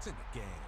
in the game.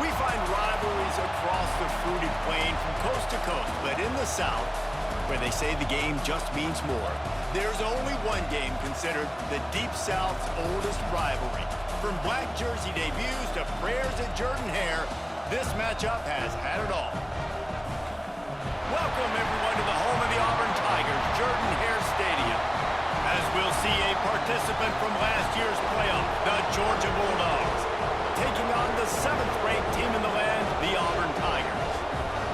We find rivalries across the fruited plain from coast to coast, but in the South, where they say the game just means more, there's only one game considered the Deep South's oldest rivalry. From black jersey debuts to prayers at Jordan-Hare, this matchup has had it all. Welcome, everyone, to the home of the Auburn Tigers, Jordan-Hare Stadium. As we'll see a participant from last year's playoff, the Georgia Bulldogs, taking on the 7th-ranked team in the land, the Auburn Tigers.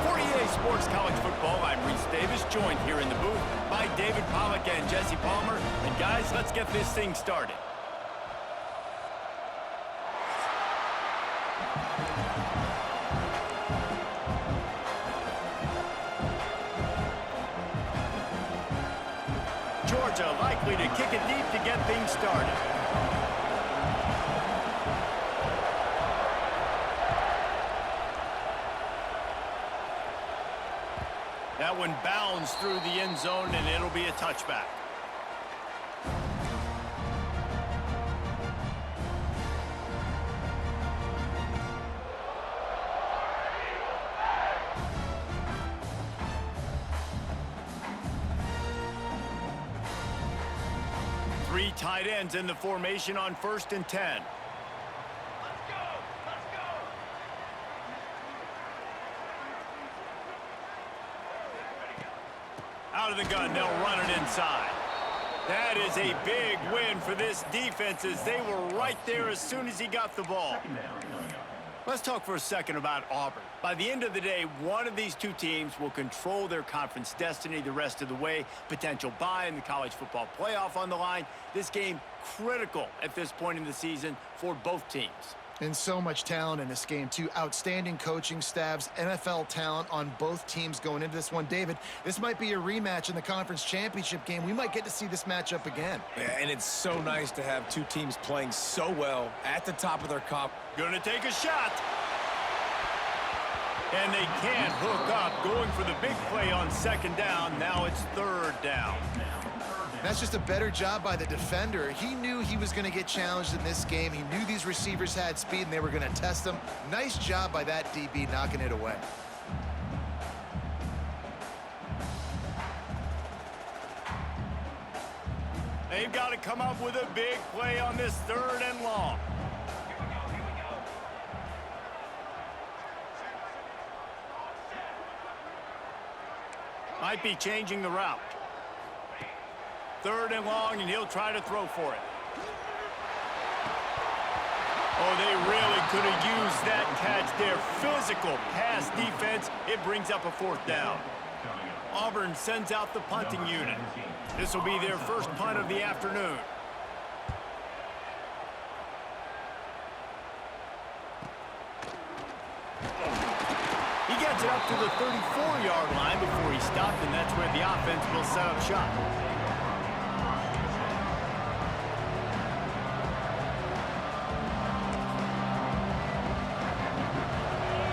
For EA Sports College Football, I'm Reese Davis, joined here in the booth by David Pollack and Jesse Palmer. And guys, let's get this thing started. Georgia likely to kick it deep to get things started. That one bounds through the end zone, and it'll be a touchback. Three tight ends in the formation on 1st and 10. Out of the gun, they'll run it inside. That is a big win for this defense as they were right there as soon as he got the ball. Let's talk for a second about Auburn. By the end of the day, one of these two teams will control their conference destiny the rest of the way. Potential bye in the college football playoff on the line. This game critical at this point in the season for both teams. And so much talent in this game, too. Outstanding coaching staffs, NFL talent on both teams going into this one. David, this might be a rematch in the conference championship game. We might get to see this matchup again. Yeah, and it's so nice to have two teams playing so well at the top of their comp. Gonna take a shot. And they can't hook up, going for the big play on 2nd down. Now it's 3rd down. That's just a better job by the defender. He knew he was going to get challenged in this game. He knew these receivers had speed and they were going to test him. Nice job by that DB knocking it away. They've got to come up with a big play on this 3rd and long. Might be changing the route. 3rd and long, and he'll try to throw for it. Oh, they really could have used that catch there. Physical pass defense. It brings up a 4th down. Auburn sends out the punting unit. This will be their first punt of the afternoon. He gets it up to the 34-yard line before he stopped, and that's where the offense will set up shop.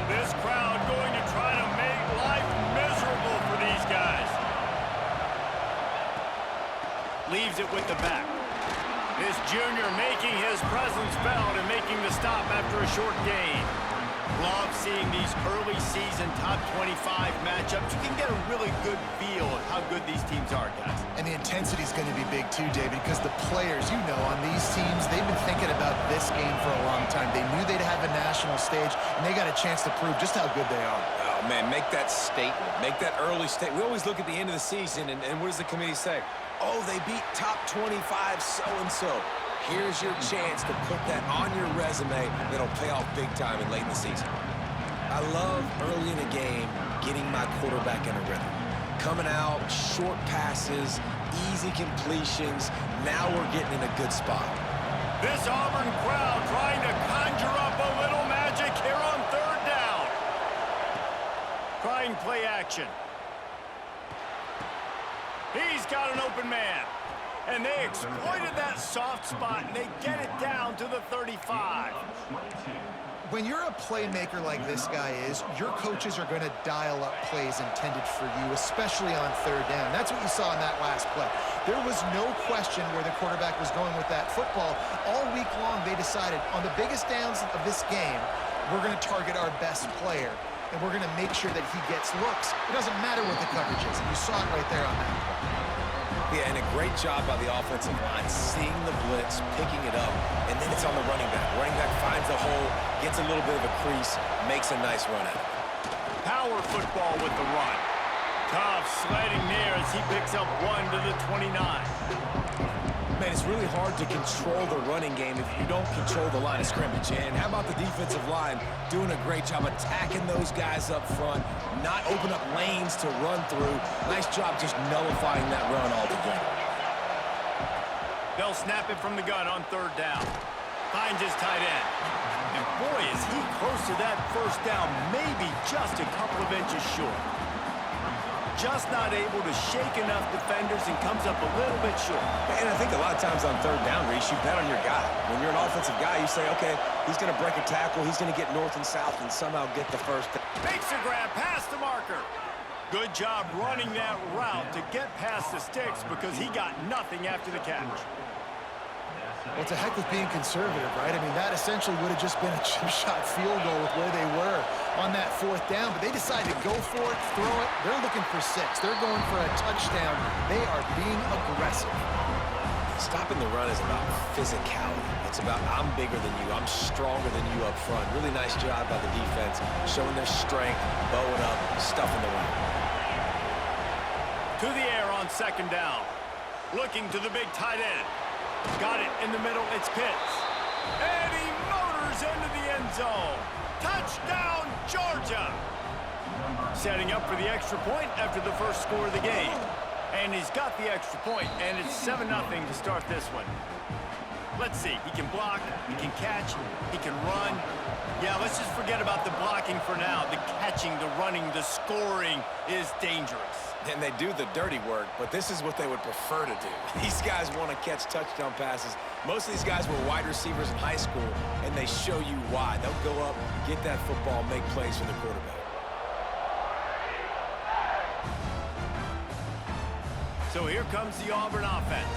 This crowd going to try to make life miserable for these guys. Leaves it with the back. This junior making his presence felt and making the stop after a short gain. Love seeing these early season top 25 matchups. You can get a really good feel of how good these teams are, guys. And the intensity is going to be big too, David, because the players, you know, on these teams, they've been thinking about this game for a long time. They knew they'd have a national stage, and they got a chance to prove just how good they are. Oh, man, make that statement. Make that early statement. We always look at the end of the season, and what does the committee say? Oh, they beat top 25 so-and-so. Here's your chance to put that on your resume that'll pay off big time and late in the season. I love early in a game getting my quarterback in a rhythm. Coming out, short passes, easy completions. Now we're getting in a good spot. This Auburn crowd trying to conjure up a little magic here on 3rd down. Trying play action. He's got an open man. And they exploited that soft spot, and they get it down to the 35. When you're a playmaker like this guy is, your coaches are going to dial up plays intended for you, especially on 3rd down. That's what you saw in that last play. There was no question where the quarterback was going with that football. All week long, they decided on the biggest downs of this game, we're going to target our best player, and we're going to make sure that he gets looks. It doesn't matter what the coverage is. And you saw it right there on that play. Yeah, and a great job by the offensive line, seeing the blitz, picking it up, and then it's on the running back. Running back finds a hole, gets a little bit of a crease, makes a nice run at it. Power football with the run. Tough sledding there as he picks up 1 to the 29. Man, it's really hard to control the running game if you don't control the line of scrimmage. And how about the defensive line doing a great job attacking those guys up front, not open up lanes to run through. Nice job just nullifying that run altogether. They'll snap it from the gun on 3rd down. Finds his tight end. And boy, is he close to that 1st down, maybe just a couple of inches short. Just not able to shake enough defenders and comes up a little bit short. And I think a lot of times on 3rd down, Reese, you bet on your guy. When you're an offensive guy, you say, okay, he's going to break a tackle, he's going to get north and south and somehow get the 1st down. Makes a grab past the marker. Good job running that route to get past the sticks because he got nothing after the catch. Well, it's a heck of being conservative, right? I mean, that essentially would have just been a chip shot field goal with where they were on that 4th down, but they decided to go for it, throw it. They're looking for 6. They're going for a touchdown. They are being aggressive. Stopping the run is about physicality. It's about I'm bigger than you, I'm stronger than you up front. Really nice job by the defense, showing their strength, bowing up, stuffing the run. To the air on 2nd down. Looking to the big tight end. Got it in the middle, it's Pitts. And he motors into the end zone. Touchdown, Georgia! Setting up for the extra point after the first score of the game. And he's got the extra point, and it's 7-0 to start this one. Let's see, he can block, he can catch, he can run. Yeah, let's just forget about the blocking for now. The catching, the running, the scoring is dangerous. And they do the dirty work, but this is what they would prefer to do. These guys want to catch touchdown passes. Most of these guys were wide receivers in high school, and they show you why. They'll go up, get that football, make plays for the quarterback. So here comes the Auburn offense.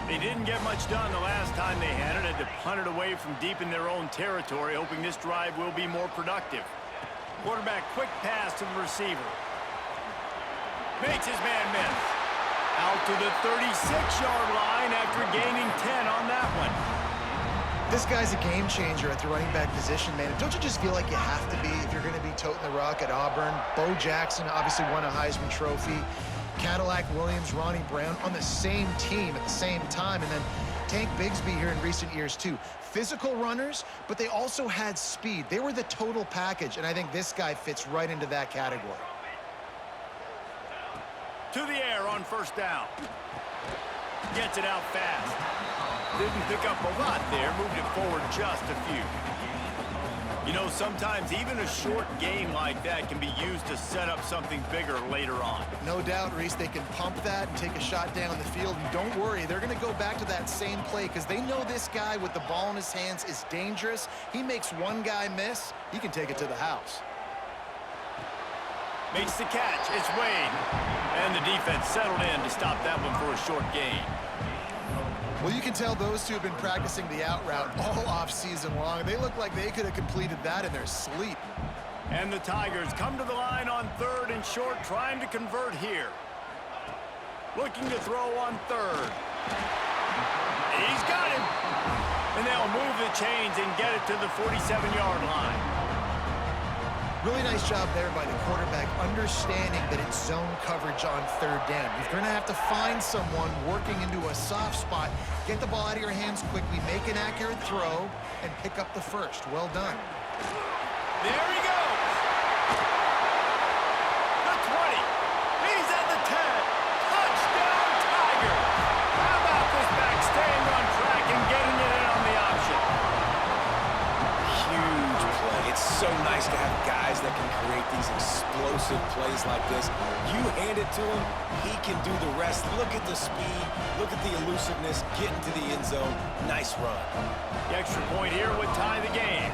They didn't get much done the last time they had it. Had to punt it away from deep in their own territory, hoping this drive will be more productive. Quarterback quick pass to the receiver. Makes his man miss. Out to the 36-yard line after gaining 10 on that one. This guy's a game changer at the running back position, man. Don't you just feel like you have to be if you're going to be toting the rock at Auburn? Bo Jackson obviously won a Heisman Trophy. Cadillac Williams, Ronnie Brown on the same team at the same time. And then Tank Bigsby here in recent years, too. Physical runners, but they also had speed. They were the total package, and I think this guy fits right into that category. To the air on 1st down. Gets it out fast. Didn't pick up a lot there. Moved it forward just a few. You know, sometimes even a short gain like that can be used to set up something bigger later on. No doubt, Reese, they can pump that and take a shot down the field. And don't worry, they're going to go back to that same play because they know this guy with the ball in his hands is dangerous. He makes one guy miss, he can take it to the house. Makes the catch. It's Wade. And the defense settled in to stop that one for a short gain. Well, you can tell those two have been practicing the out route all off-season long. They look like they could have completed that in their sleep. And the Tigers come to the line on 3rd and short, trying to convert here. Looking to throw on 3rd. He's got him. And they'll move the chains and get it to the 47-yard line. Really nice job there by the quarterback, understanding that it's zone coverage on 3rd down. You're going to have to find someone working into a soft spot, get the ball out of your hands quickly, make an accurate throw, and pick up the 1st. Well done. There he goes. The 20. He's at the 10. Touchdown, Tigers. How about this back staying on track and getting it in on the option? Huge play. It's so nice to have guys that can create these explosive plays like this. You hand it to him, he can do the rest. Look at the speed, look at the elusiveness, get into the end zone. Nice run. The extra point here would tie the game.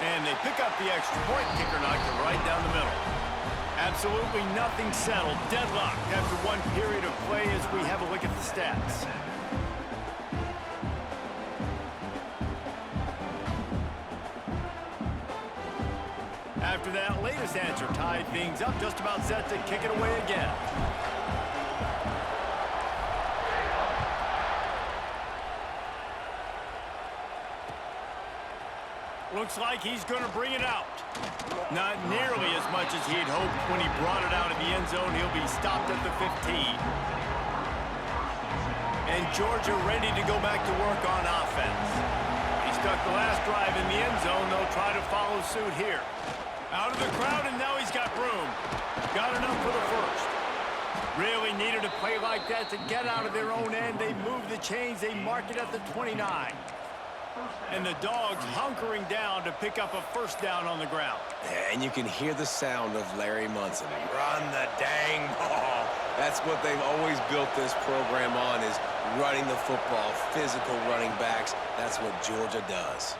And they pick up the extra point. Kicker knocked it right down the middle. Absolutely nothing settled. Deadlocked after one period of play as we have a look at the stats. after that latest answer tied things up, just about set to kick it away again. Looks like he's going to bring it out. Not nearly as much as he'd hoped when he brought it out of the end zone. He'll be stopped at the 15. And Georgia ready to go back to work on offense. He stuck the last drive in the end zone. They'll try to follow suit here. Out of the crowd, and now he's got room. Got enough for the first. Really needed a play like that to get out of their own end. They move the chains. They mark it at the 29. And the Dogs hunkering down to pick up a first down on the ground. And you can hear the sound of Larry Munson. Run the dang ball. That's what they've always built this program on, is running the football, physical running backs. That's what Georgia does.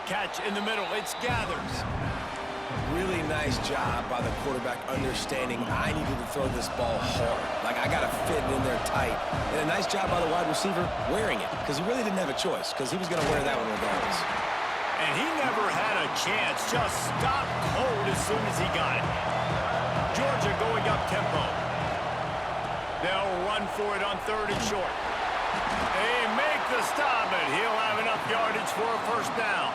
Catch in the middle. It's Gathers. Really nice job by the quarterback understanding I needed to throw this ball hard. Like, I got to fit it in there tight. And a nice job by the wide receiver wearing it, because he really didn't have a choice, because he was going to wear that one regardless. And he never had a chance. Just stopped cold as soon as he got it. Georgia going up tempo. They'll run for it on 3rd and short. They make the stop, and he'll have enough yardage for a first down.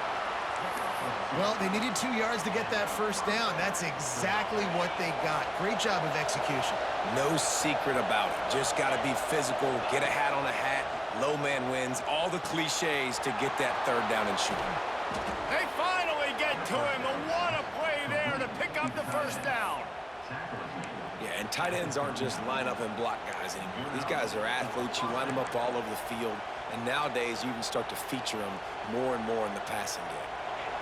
Well, they needed 2 yards to get that first down. That's exactly what they got. Great job of execution. No secret about it. Just got to be physical, get a hat on a hat, low man wins, all the cliches to get that 3rd down and shoot. They finally get to him, and what a play there to pick up the first down. Yeah, and tight ends aren't just line up and block guys anymore. These guys are athletes. You line them up all over the field, and nowadays you can start to feature them more and more in the passing game.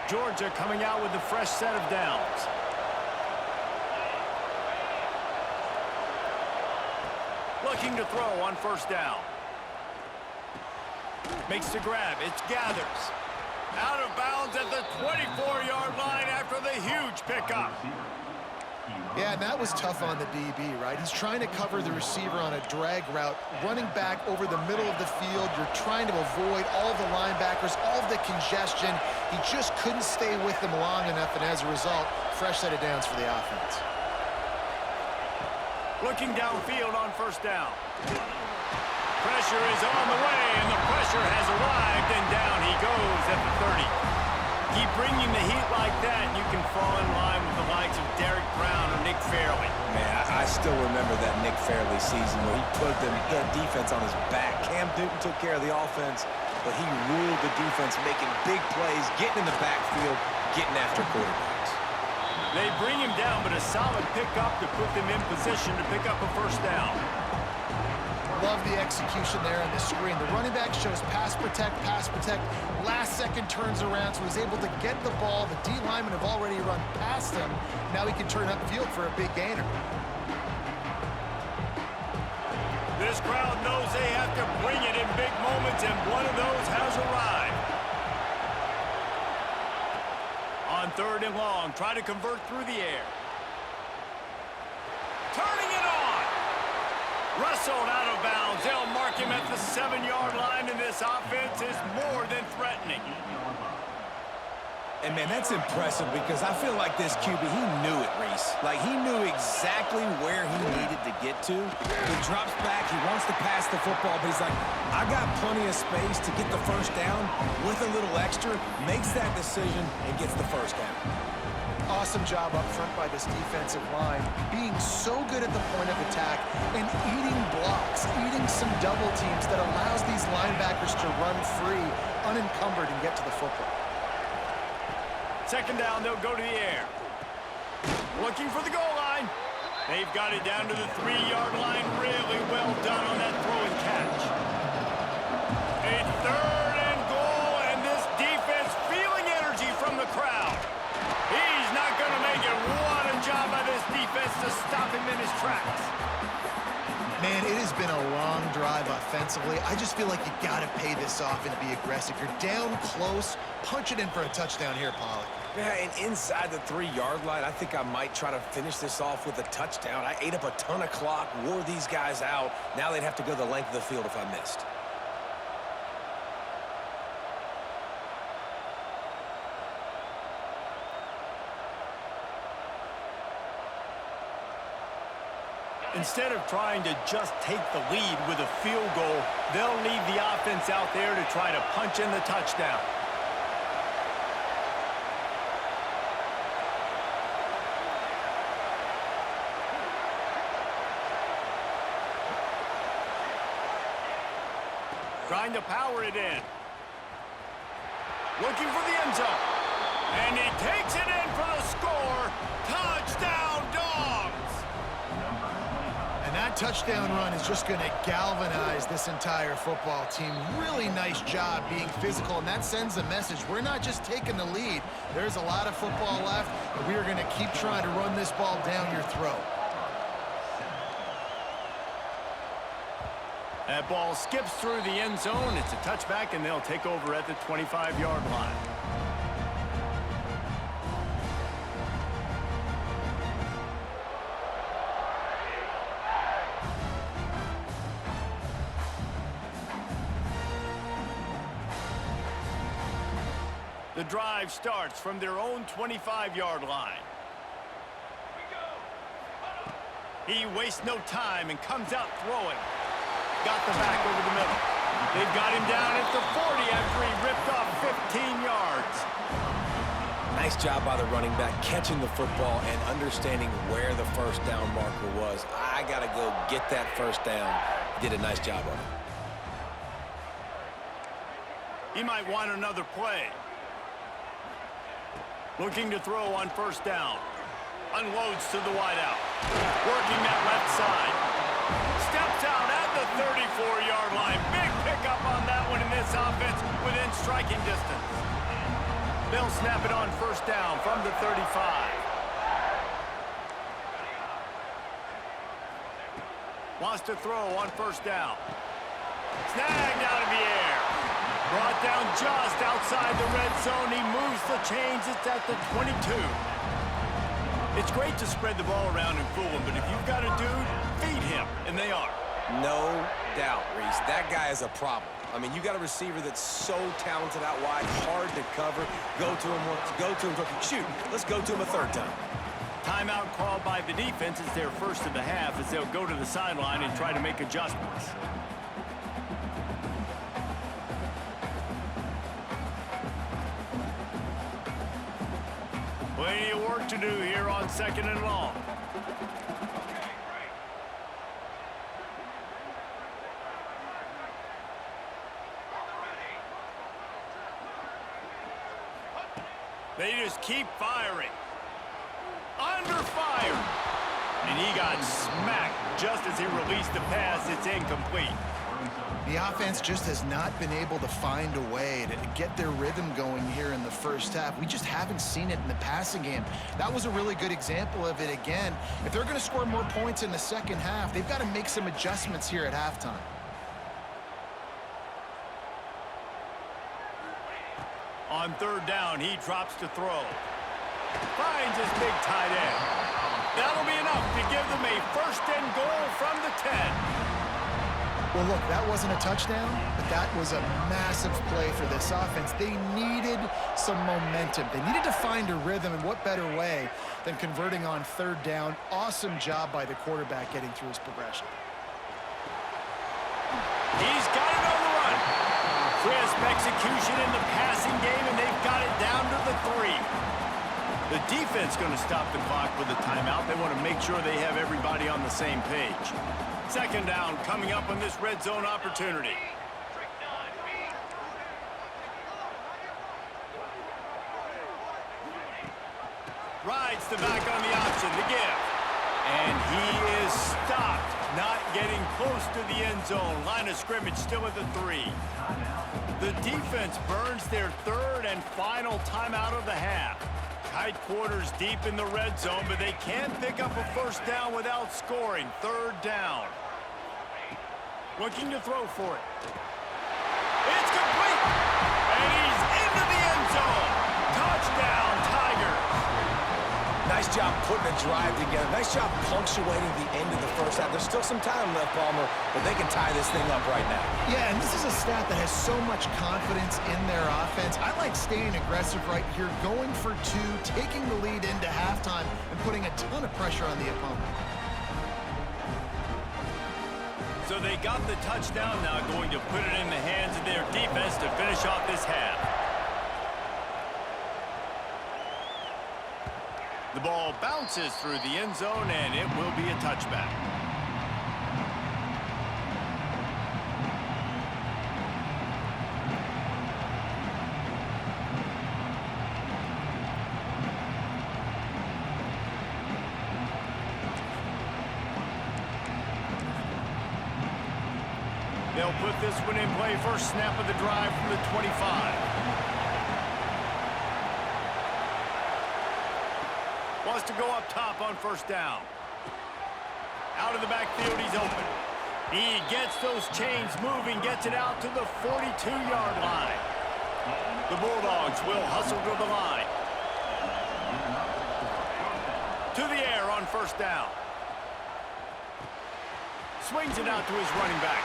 Georgia coming out with a fresh set of downs. Looking to throw on first down. Makes the grab. It's Gathers. Out of bounds at the 24-yard line after the huge pickup. Yeah, and that was tough on the DB, right? He's trying to cover the receiver on a drag route, running back over the middle of the field. You're trying to avoid all the linebackers, all of the congestion. He just couldn't stay with them long enough, and as a result, fresh set of downs for the offense. Looking downfield on first down. Pressure is on the way, and the pressure has arrived, and down he goes at the 30. Keep bringing the heat like that, and you can fall in line with the likes of Derek Brown or Nick Fairley. Man, I still remember that Nick Fairley season where he put the defense on his back. Cam Newton took care of the offense, but he ruled the defense, making big plays, getting in the backfield, getting after quarterbacks. They bring him down, but a solid pickup to put them in position to pick up a first down. Love the execution there on the screen. The running back shows pass protect, last second turns around, so he's able to get the ball. The D linemen have already run past him. Now he can turn upfield for a big gainer. This crowd knows they have to bring it in big moments, and one of those has arrived. On 3rd and long, try to convert through the air. Turning it on. Wrestled out of bounds. They'll mark him at the 7-yard line, and this offense is more than threatening. And, man, that's impressive because I feel like this QB, he knew it, Reese. Like, he knew exactly where he needed to get to. He drops back. He wants to pass the football, but he's like, I got plenty of space to get the first down with a little extra, makes that decision, and gets the first down. Awesome job up front by this defensive line, being so good at the point of attack and eating blocks, eating some double teams that allows these linebackers to run free, unencumbered, and get to the football. Second down, they'll go to the air. Looking for the goal line. They've got it down to the 3-yard line. Really well done on that throw and catch. A 3rd and goal, and this defense feeling energy from the crowd. He's not going to make it. What a job by this defense to stop him in his tracks. Man, it has been a long drive offensively. I just feel like you got to pay this off and be aggressive. You're down close. Punch it in for a touchdown here, Pollack. Yeah, and inside the 3-yard line, I think I might try to finish this off with a touchdown. I ate up a ton of clock, wore these guys out. Now they'd have to go the length of the field if I missed. Instead of trying to just take the lead with a field goal, they'll leave the offense out there to try to punch in the touchdown. Trying to power it in. Looking for the end zone. And he takes it in for the score. Touchdown, Dogs! And that touchdown run is just going to galvanize this entire football team. Really nice job being physical, and that sends a message. We're not just taking the lead. There's a lot of football left, and we are going to keep trying to run this ball down your throat. That ball skips through the end zone. It's a touchback, and they'll take over at the 25-yard line. The drive starts from their own 25-yard line. He wastes no time and comes out throwing. Got the back over the middle. They've got him down at the 40 after he ripped off 15 yards. Nice job by the running back, catching the football and understanding where the first down marker was. I got to go get that first down. He did a nice job on it. He might want another play. Looking to throw on first down. Unloads to the wideout. Working that left side. Steps out at the 34-yard line. Big pickup on that one in this offense within striking distance. They'll snap it on first down from the 35. Wants to throw on first down. Snagged out of the air. Brought down just outside the red zone. He moves the chains. It's at the 22. It's great to spread the ball around and fool him, but if you've got a dude, feed him, and they are. No doubt, Reese. That guy is a problem. I mean, you got a receiver that's so talented out wide, hard to cover. Go to him once, go to him twice. Shoot, let's go to him a third time. Timeout called by the defense is their first of the half as they'll go to the sideline and try to make adjustments. Plenty of work to do here on second and long. They just keep firing. Under fire. And he got smacked just as he released the pass. It's incomplete. The offense just has not been able to find a way to get their rhythm going here in the first half. We just haven't seen it in the passing game. That was a really good example of it again. If they're going to score more points in the second half, they've got to make some adjustments here at halftime. On third down, he drops to throw. Finds his big tight end. That'll be enough to give them a first and goal from the 10. Well, look, that wasn't a touchdown, but that was a massive play for this offense. They needed some momentum. They needed to find a rhythm, and what better way than converting on third down. Awesome job by the quarterback getting through his progression. He's got it on the run. Crisp execution in the passing game, and they've got it down to the 3. The defense going to stop the clock with a timeout. They want to make sure they have everybody on the same page. Second down coming up on this red zone opportunity. Rides the back on the option, the give. And he is stopped, not getting close to the end zone. Line of scrimmage still at the 3. The defense burns their third and final timeout of the half. Tight quarters deep in the red zone, but they can't pick up a first down without scoring. Third down. Looking to throw for it. It's complete! And he's into the end zone. Touchdown, Tigers. Nice job putting a drive together. Nice job punctuating the end of the first half. There's still some time left, Palmer, but they can tie this thing up right now. Yeah, and this is a stat that has so much confidence in their offense. I like staying aggressive right here, going for 2, taking the lead into halftime, and putting a ton of pressure on the opponent. So they got the touchdown, now going to put it in the hands of their defense to finish off this half. The ball bounces through the end zone, and it will be a touchback. They'll put this one in play. First snap of the drive from the 25. Wants to go up top on first down. Out of the backfield, he's open. He gets those chains moving, gets it out to the 42-yard line. The Bulldogs will hustle to the line. To the air on first down. Swings it out to his running back.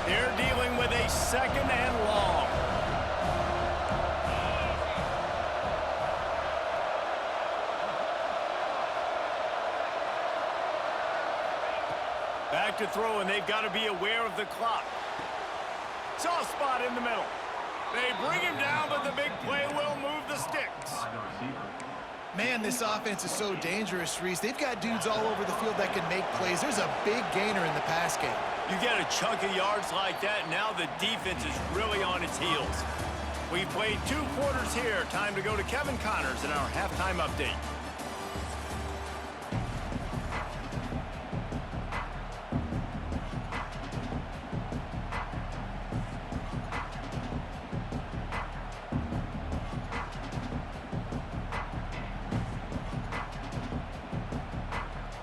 They're dealing with a second and long. Back to throw, and they've got to be aware of the clock. Soft spot in the middle. They bring him down, but the big play will move the sticks. Man, this offense is so dangerous, Reese. They've got dudes all over the field that can make plays. There's a big gainer in the pass game. You get a chunk of yards like that, now the defense is really on its heels. We've played 2 quarters here. Time to go to Kevin Connors in our halftime update.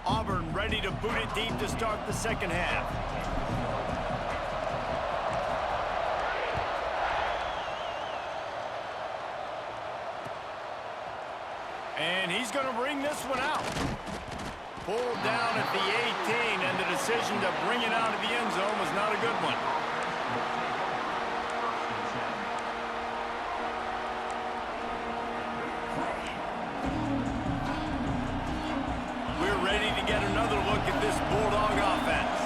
Auburn ready to boot it deep to start the second half. And he's going to bring this one out. Pulled down at the 18, and the decision to bring it out of the end zone was not a good one. We're ready to get another look at this Bulldog offense.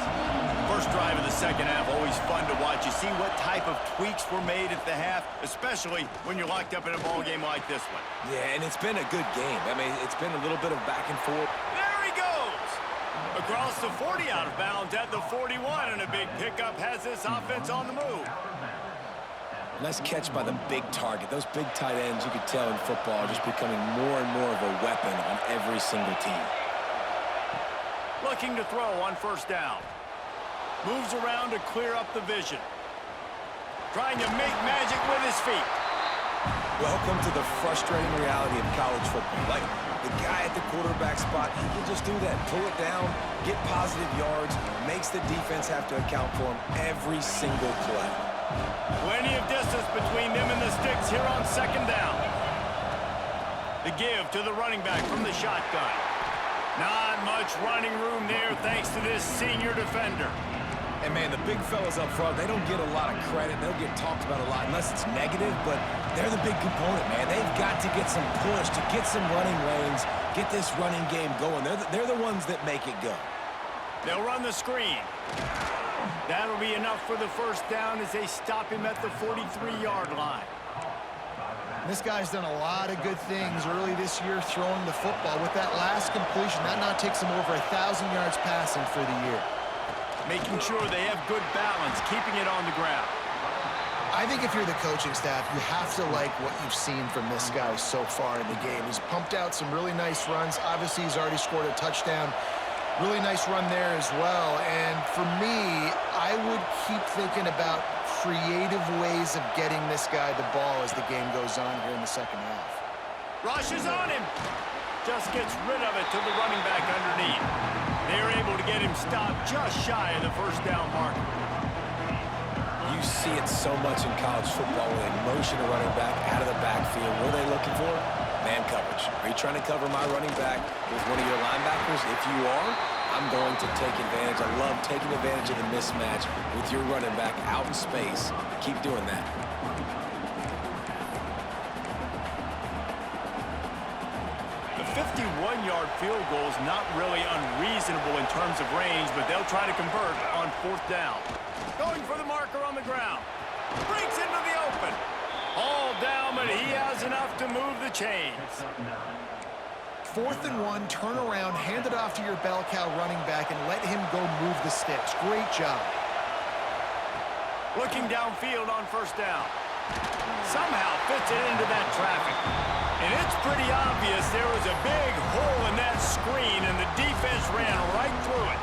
First drive of the second half, always fun to watch. You see what type of tweaks were made at the half, especially when you're locked up in a ball game like this one. Yeah, and it's been a good game. I mean, it's been a little bit of back and forth. There he goes! Across the 40, out of bounds at the 41, and a big pickup has this offense on the move. Nice catch by the big target. Those big tight ends, you could tell in football, are just becoming more and more of a weapon on every single team. Looking to throw on first down. Moves around to clear up the vision. Trying to make magic with his feet. Welcome to the frustrating reality of college football. Like, the guy at the quarterback spot, he can just do that. Pull it down, get positive yards, makes the defense have to account for him every single play. Plenty of distance between them and the sticks here on second down. The give to the running back from the shotgun. Not much running room there thanks to this senior defender. And, man, the big fellas up front, they don't get a lot of credit. They'll get talked about a lot unless it's negative, but they're the big component, man. They've got to get some push, to get some running lanes, get this running game going. They're the ones that make it go. They'll run the screen. That'll be enough for the first down as they stop him at the 43-yard line. This guy's done a lot of good things early this year throwing the football. With that last completion, that now takes him over 1,000 yards passing for the year. Making sure they have good balance, keeping it on the ground. I think if you're the coaching staff, you have to like what you've seen from this guy so far in the game. He's pumped out some really nice runs. Obviously, he's already scored a touchdown. Really nice run there as well. And for me, I would keep thinking about creative ways of getting this guy the ball as the game goes on here in the second half. Rushes on him. Just gets rid of it to the running back underneath. They're able to get him stopped just shy of the first down marker. You see it so much in college football where they motion a running back out of the backfield. What are they looking for? Man coverage. Are you trying to cover my running back with one of your linebackers? If you are, I'm going to take advantage. I love taking advantage of the mismatch with your running back out in space. Keep doing that. The 51-yard field goal is not really unreasonable in terms of range, but they'll try to convert on 4th down. Going for the marker on the ground. Breaks into the open. All down, but he has enough to move the chains. 4th and 1, turn around, hand it off to your bell cow running back, and let him go move the sticks. Great job. Looking downfield on 1st down. Somehow fits it into that traffic. And it's pretty obvious there was a big hole in that screen, and the defense ran right through it.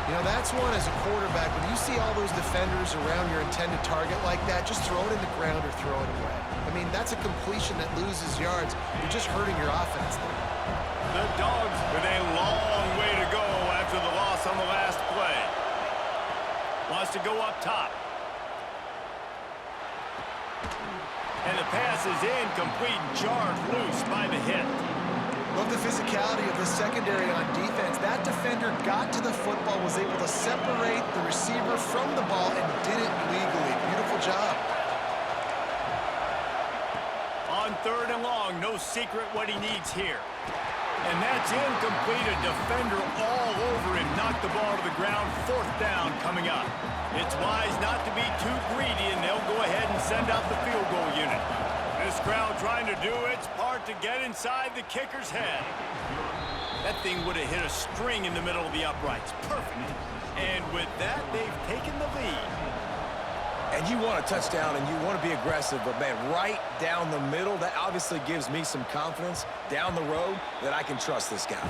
You know, that's one as a quarterback. When you see all those defenders around your intended target like that, just throw it in the ground or throw it away. I mean, that's a completion that loses yards. You're just hurting your offense there. The Dogs with a long way to go after the loss on the last play. Wants to go up top. And the pass is incomplete, jarred loose by the hit. Love the physicality of the secondary on defense. That defender got to the football, was able to separate the receiver from the ball, and did it legally. Beautiful job. On 3rd and long, no secret what he needs here. And that's incomplete. A defender all over him. Knocked the ball to the ground. 4th down coming up. It's wise not to be too greedy, and they'll go ahead and send out the field goal unit. This crowd trying to do its part to get inside the kicker's head. That thing would have hit a string in the middle of the uprights. Perfect. And with that, they've taken the lead. And you want a touchdown, and you want to be aggressive, but, man, right down the middle, that obviously gives me some confidence down the road that I can trust this guy.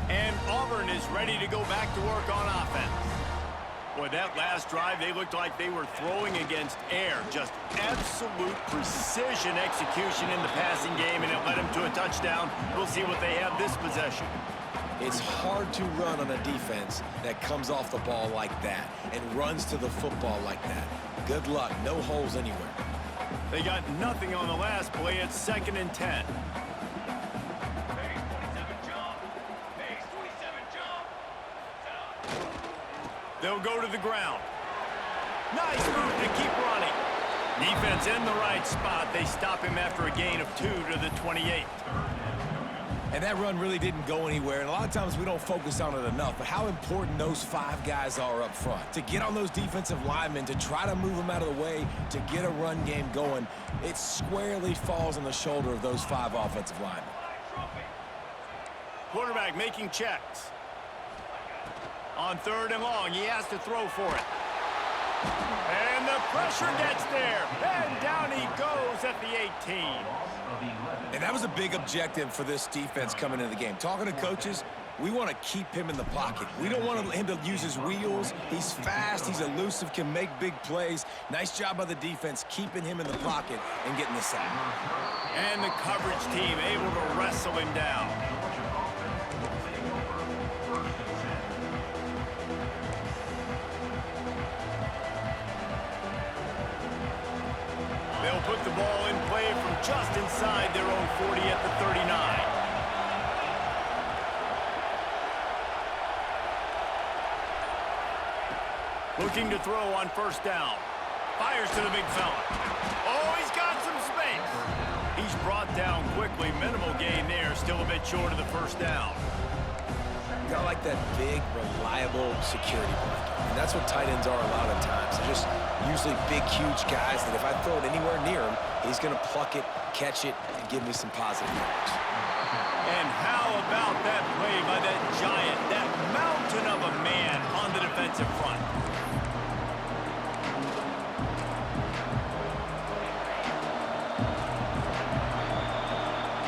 And Auburn is ready to go back to work on offense. Boy, that last drive, they looked like they were throwing against air. Just absolute precision execution in the passing game, and it led them to a touchdown. We'll see what they have this possession. It's hard to run on a defense that comes off the ball like that and runs to the football like that. Good luck. No holes anywhere. They got nothing on the last play. It's 2nd and 10. They'll go to the ground. Nice move to keep running. Defense in the right spot. They stop him after a gain of 2 to the 28. And that run really didn't go anywhere, and a lot of times we don't focus on it enough, but how important those 5 guys are up front. To get on those defensive linemen, to try to move them out of the way, to get a run game going, it squarely falls on the shoulder of those 5 offensive linemen. Quarterback making checks. On 3rd and long, he has to throw for it. And the pressure gets there. And down he goes at the 18. And that was a big objective for this defense coming into the game. Talking to coaches, we want to keep him in the pocket. We don't want him to use his wheels. He's fast, he's elusive, can make big plays. Nice job by the defense keeping him in the pocket and getting the sack. And the coverage team able to wrestle him down. They'll put the ball in play from just inside their own 40 at the 39. Looking to throw on 1st down. Fires to the big fella. Oh, he's got some space. He's brought down quickly. Minimal gain there. Still a bit short of the 1st down. Got like that big, reliable security blanket. And that's what tight ends are a lot of times. They're just usually big, huge guys that if I throw it anywhere near him, he's going to pluck it, catch it, and give me some positive yards. And how about that play by that giant, that mountain of a man on the defensive front?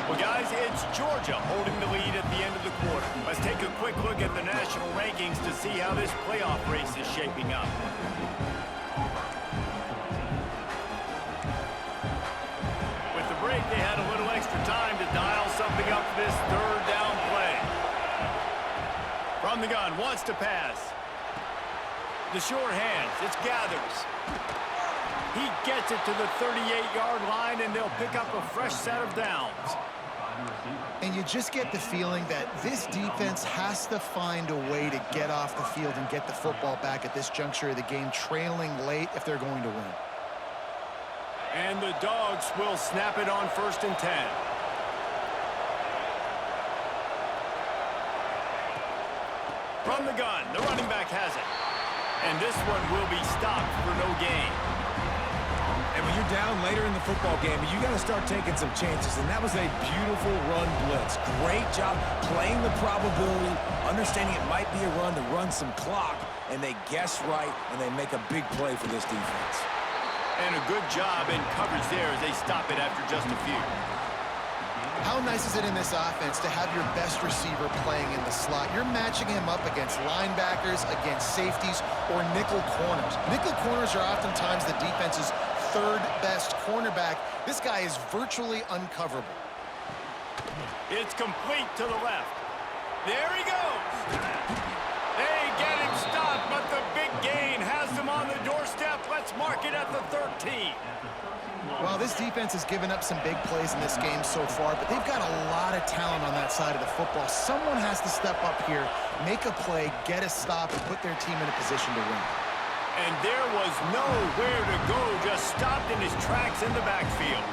Well, guys, it's Georgia holding the lead at the end of the quarter. Let's take a quick look at the national rankings to see how this playoff race is shaping up. With the break, they had a little extra time to dial something up for this 3rd down play. From From the gun, wants to pass. The short hands, it's Gathers. He gets it to the 38-yard line, and they'll pick up a fresh set of downs. And you just get the feeling that this defense has to find a way to get off the field and get the football back at this juncture of the game, trailing late if they're going to win. And the Dogs will snap it on 1st and 10. From the gun, the running back has it. And this one will be stopped for no gain. And when you're down later in the football game, you got to start taking some chances, and that was a beautiful run blitz. Great job playing the probability, understanding it might be a run to run some clock, and they guess right, and they make a big play for this defense. And a good job in coverage there as they stop it after just a few. How nice is it in this offense to have your best receiver playing in the slot? You're matching him up against linebackers, against safeties, or nickel corners. Nickel corners are oftentimes the defense's third best cornerback. This guy is virtually uncoverable. It's complete to the left. There he goes. They get him stopped, but the big gain has them on the doorstep. Let's mark it at the 13. Well, this defense has given up some big plays in this game so far, but they've got a lot of talent on that side of the football. Someone has to step up here, make a play, get a stop, and put their team in a position to win. And there was nowhere to go, just stopped in his tracks in the backfield.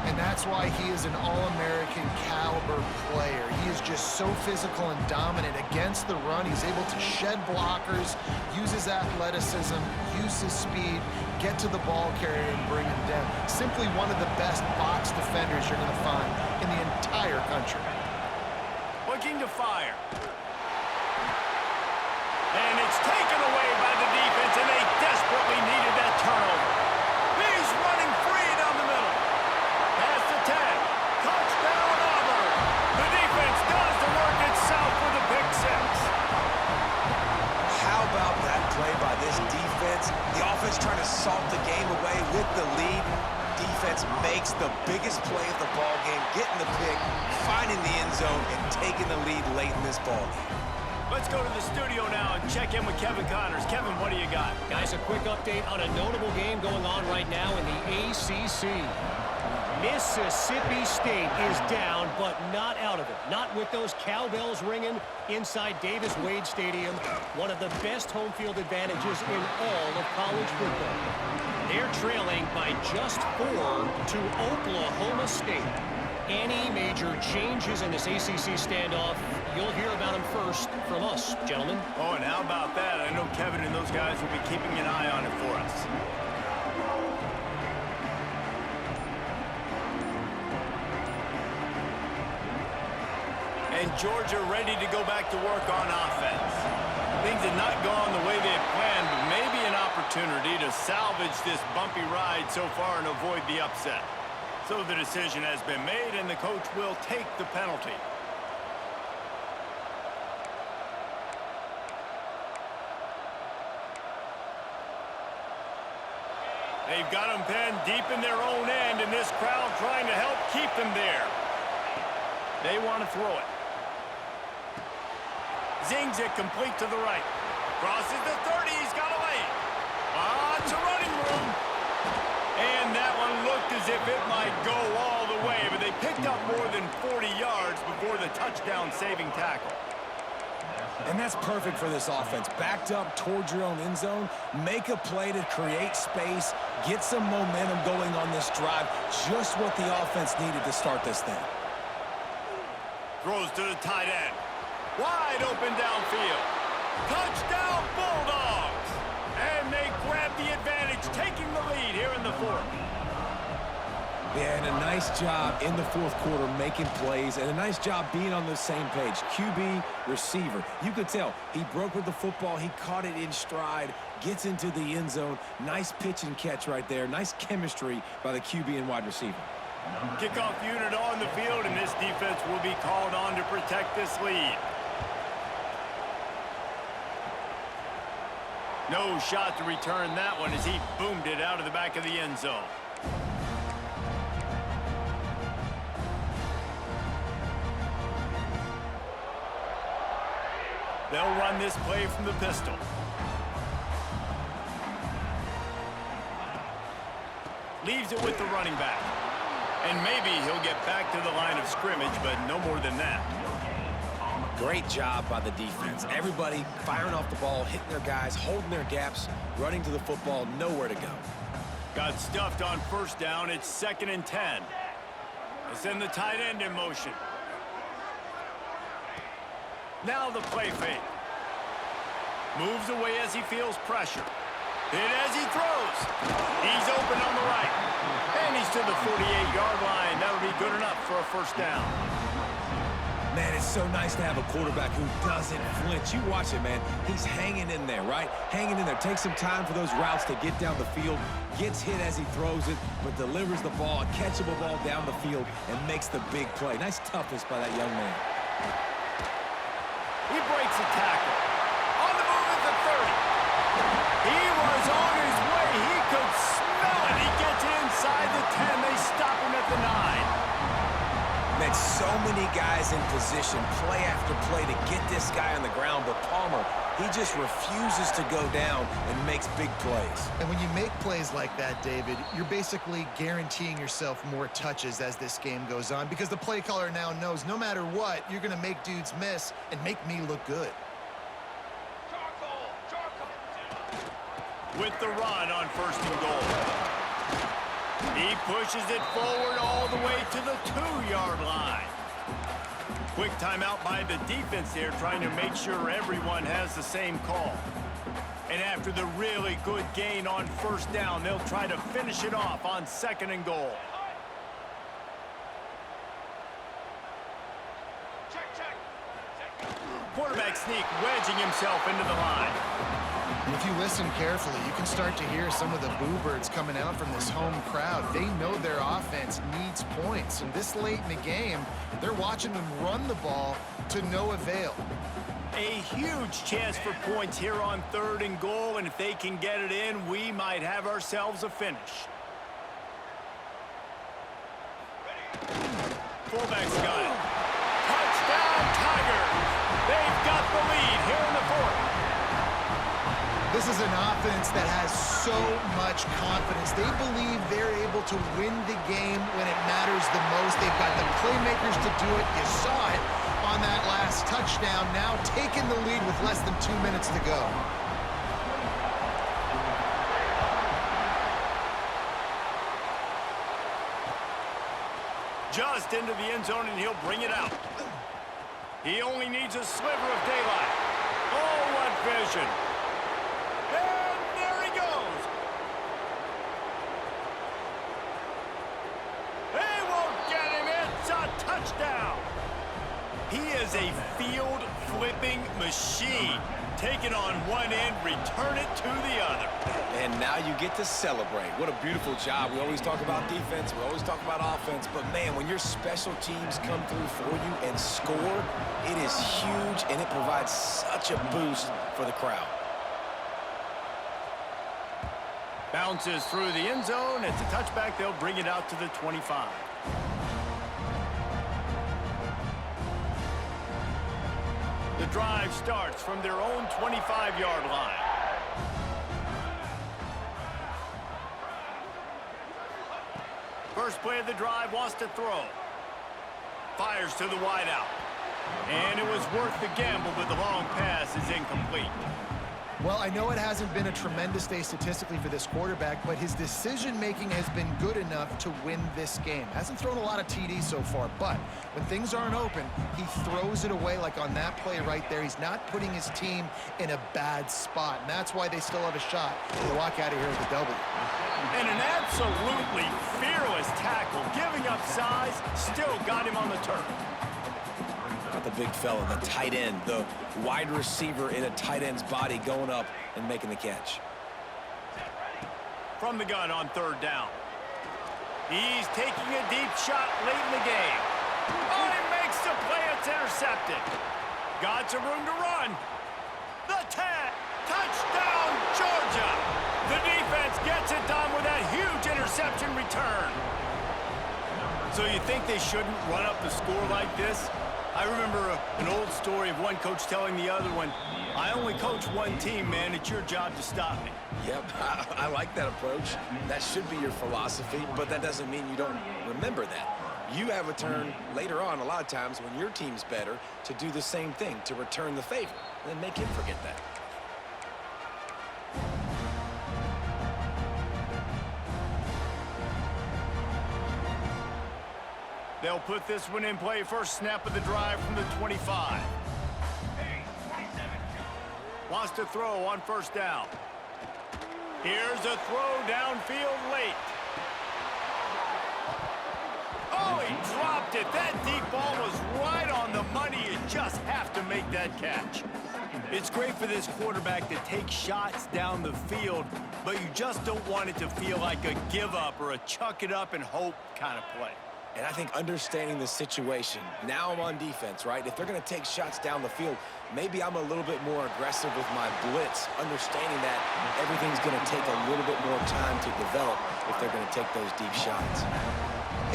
And that's why he is an All-American caliber player. He is just so physical and dominant against the run. He's able to shed blockers, use his athleticism, use his speed, get to the ball carrier and bring him down. Simply one of the best box defenders you're going to find in the entire country. Looking to fire. And it's taken away by the defense, and they desperately needed that turnover. He's running free down the middle. Pass the tag. Touchdown, Auburn. The defense does the work itself with a pick six. How about that play by this defense? The offense trying to salt the game away with the lead. Defense makes the biggest play of the ball game, getting the pick, finding the end zone, and taking the lead late in this ball game. Let's go to the studio now and check in with Kevin Connors. Kevin, what do you got? Guys, a quick update on a notable game going on right now in the ACC. Mississippi State is down, but not out of it. Not with those cowbells ringing inside Davis-Wade Stadium, one of the best home field advantages in all of college football. They're trailing by just 4 to Oklahoma State. Any major changes in this ACC standoff, you'll hear about them first from us, gentlemen. Oh, and how about that? I know Kevin and those guys will be keeping an eye on it for us. And Georgia ready to go back to work on offense. Things had not gone the way they had planned, but maybe an opportunity to salvage this bumpy ride so far and avoid the upset. So the decision has been made, and the coach will take the penalty. They've got them pinned deep in their own end, and this crowd trying to help keep them there. They want to throw it. Zings it complete to the right. Crosses the 30. He's got a lane. Lots of running room. And that one looked as if it might go all the way, but they picked up more than 40 yards before the touchdown-saving tackle. And that's perfect for this offense. Backed up towards your own end zone, make a play to create space, get some momentum going on this drive. Just what the offense needed to start this thing. Throws to the tight end. Wide open downfield. Touchdown, Bulldogs! And they grab the advantage, taking the lead here in the fourth. Yeah, and a nice job in the fourth quarter making plays, and a nice job being on the same page. QB, receiver. You could tell he broke with the football. He caught it in stride, gets into the end zone. Nice pitch and catch right there. Nice chemistry by the QB and wide receiver. Kickoff unit on the field, and this defense will be called on to protect this lead. No shot to return that one as he boomed it out of the back of the end zone. They'll run this play from the pistol. Leaves it with the running back. And maybe he'll get back to the line of scrimmage, but no more than that. Great job by the defense. Everybody firing off the ball, hitting their guys, holding their gaps, running to the football, nowhere to go. Got stuffed on first down. It's 2nd and 10. They send the tight end in motion. Now the play fake. Moves away as he feels pressure. Hit as he throws. He's open on the right. And he's to the 48-yard line. That'll be good enough for a first down. Man, it's so nice to have a quarterback who doesn't flinch. You watch it, man. He's hanging in there, right? Hanging in there. Takes some time for those routes to get down the field. Gets hit as he throws it, but delivers the ball, a catchable ball down the field, and makes the big play. Nice toughness by that young man. He breaks a tackle. On the move at the 30. He was on his way. He could smell it. He gets it inside the 10. They stop him at the 9. Man, so many guys in position, play after play to get this guy on the ground, but Palmer, he just refuses to go down and makes big plays. And when you make plays like that, David, you're basically guaranteeing yourself more touches as this game goes on because the play caller now knows no matter what, you're going to make dudes miss and make me look good. With the run on 1st and goal. He pushes it forward all the way to the 2-yard line. Quick timeout by the defense here, trying to make sure everyone has the same call. And after the really good gain on first down, they'll try to finish it off on 2nd and goal. Quarterback sneak, wedging himself into the line. And if you listen carefully, you can start to hear some of the boo birds coming out from this home crowd. They know their offense needs points. And this late in the game, they're watching them run the ball to no avail. A huge chance for points here on 3rd and goal. And if they can get it in, we might have ourselves a finish. Fullback's got it. Touchdown, Tigers! They've got the lead here in the 4th. This is an offense that has so much confidence. They believe they're able to win the game when it matters the most. They've got the playmakers to do it. You saw it on that last touchdown. Now taking the lead with less than 2 minutes to go. Just into the end zone, and he'll bring it out. He only needs a sliver of daylight. Oh, what vision. And there he goes. They won't get him. It's a touchdown. He is a field-flipping machine. Take it on one end, return it to the other. And now you get to celebrate. What a beautiful job. We always talk about defense. We always talk about offense. But, man, when your special teams come through for you and score, it is huge, and it provides such a boost for the crowd. Bounces through the end zone. It's a touchback. They'll bring it out to the 25. The drive starts from their own 25-yard line. First play of the drive, wants to throw. Fires to the wideout. And it was worth the gamble, but the long pass is incomplete. Well, I know it hasn't been a tremendous day statistically for this quarterback, but his decision-making has been good enough to win this game. Hasn't thrown a lot of TDs so far, but when things aren't open, he throws it away like on that play right there. He's not putting his team in a bad spot, and that's why they still have a shot to walk out of here with a W. And an absolutely fearless tackle, giving up size, still got him on the turf. The big fella, the tight end, the wide receiver in a tight end's body going up and making the catch. From the gun on 3rd down. He's taking a deep shot late in the game. Oh, he makes the play. It's intercepted. Got some room to run. The 10. Touchdown, Georgia. The defense gets it done with that huge interception return. So you think they shouldn't run up the score like this? I remember an old story of one coach telling the other one, I only coach one team, man. It's your job to stop me. Yep, I like that approach. That should be your philosophy, but that doesn't mean you don't remember that. You have a turn later on, a lot of times, when your team's better, to do the same thing, to return the favor, and then make him forget that. They'll put this one in play. First snap of the drive from the 25. Wants to throw on first down. Here's a throw downfield late. Oh, he dropped it. That deep ball was right on the money. You just have to make that catch. It's great for this quarterback to take shots down the field, but you just don't want it to feel like a give up or a chuck it up and hope kind of play. And I think understanding the situation, now I'm on defense, right? If they're going to take shots down the field, maybe I'm a little bit more aggressive with my blitz, understanding that everything's going to take a little bit more time to develop if they're going to take those deep shots.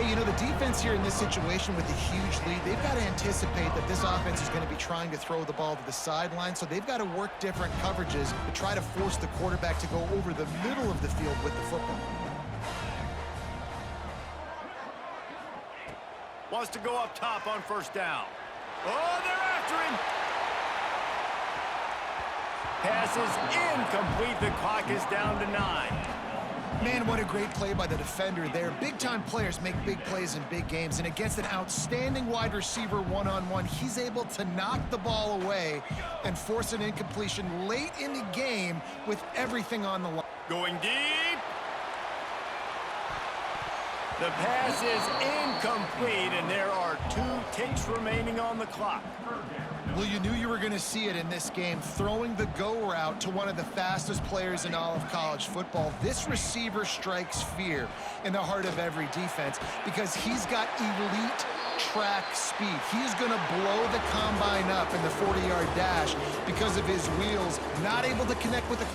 Hey, you know, the defense here in this situation with a huge lead, they've got to anticipate that this offense is going to be trying to throw the ball to the sideline, so they've got to work different coverages to try to force the quarterback to go over the middle of the field with the football. Wants to go up top on first down. Oh, they're after him. Pass is incomplete. The clock is down to 9. Man, what a great play by the defender there. Big-time players make big plays in big games, and against an outstanding wide receiver one-on-one, he's able to knock the ball away and force an incompletion late in the game with everything on the line. Going deep. The pass is incomplete, and there are 2 ticks remaining on the clock. Well, you knew you were going to see it in this game, throwing the go route to one of the fastest players in all of college football. This receiver strikes fear in the heart of every defense because he's got elite track speed. He's going to blow the combine up in the 40-yard dash because of his wheels, not able to connect with the